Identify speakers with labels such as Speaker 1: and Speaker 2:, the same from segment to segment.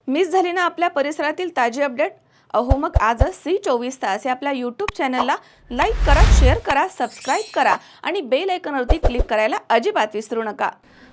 Speaker 1: Miss झाली ना आपल्या परिसरातील ताजी अपडेट? अहो मग आजच C24 तास या आपल्या यूट्यूब चॅनलला लाईक करा, शेअर करा, सबस्क्राईब करा आणि बेल आयकॉनवरती क्लिक करायला अजिबात विसरू नका।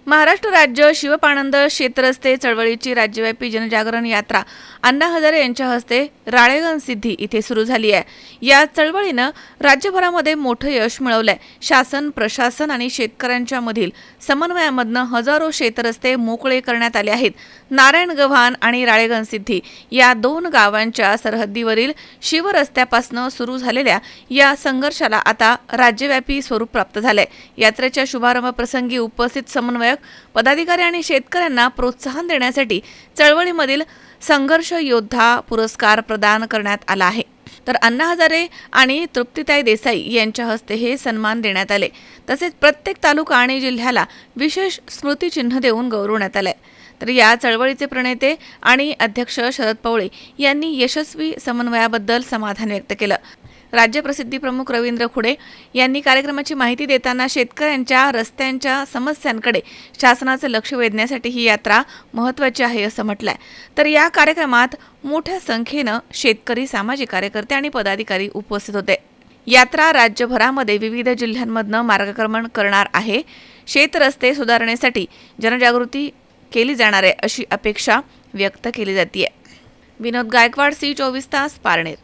Speaker 1: महाराष्ट्र राज्य शिवपाणंद शेतरस्ते चळवळीची राज्यव्यापी जनजागरण यात्रा अण्णा हजारे यांच्या हस्ते राळेगण सिद्धी इथे सुरू झाली आहे। या चळवळीनं राज्यभरामध्ये मोठं यश मिळवलंय। शासन, प्रशासन आणि शेतकऱ्यांच्या मधील समन्वयामधनं हजारो शेतरस्ते मोकळे करण्यात आले आहेत। नारायण गव्हाण आणि राळेगण सिद्धी या दोन गावांच्या सरहद्दीवरील शिवरस्त्यापासून सुरू झालेल्या या संघर्षाला आता राज्यव्यापी स्वरूप प्राप्त झालंय। यात्रेच्या शुभारंभ प्रसंगी उपस्थित समन्वयक, पदाधिकारी आणि शेतकऱ्यांना प्रोत्साहन देण्यासाठी चळवळीमधील संघर्ष योद्धा पुरस्कार प्रदान करण्यात आला आहे। तर अण्णा हजारे आणि तृप्तीताई देसाई यांच्या हस्ते हे सन्मान देण्यात आले। तसेच प्रत्येक तालुका आणि जिल्ह्याला विशेष स्मृतिचिन्ह देऊन गौरवण्यात आले। तर या चळवळीचे प्रणेते आणि अध्यक्ष शरद पवळे यांनी यशस्वी समन्वयाबद्दल समाधान व्यक्त केलं। राज्य प्रसिद्धी प्रमुख रवींद्र खुडे यांनी कार्यक्रमाची माहिती देताना शेतकऱ्यांच्या रस्त्यांच्या समस्यांकडे शासनाचे लक्ष वेधण्यासाठी ही यात्रा महत्त्वाची आहे असं म्हटलंय। तर या कार्यक्रमात मोठ्या संख्येनं शेतकरी, सामाजिक कार्यकर्ते आणि पदाधिकारी उपस्थित होते। यात्रा राज्यभरामध्ये विविध जिल्ह्यांमधनं मार्गक्रमण करणार आहे। शेतरस्ते सुधारणेसाठी जनजागृती केली जाणार आहे अशी अपेक्षा व्यक्त केली जाते। विनोद गायकवाड, C24 तास, पारनेर।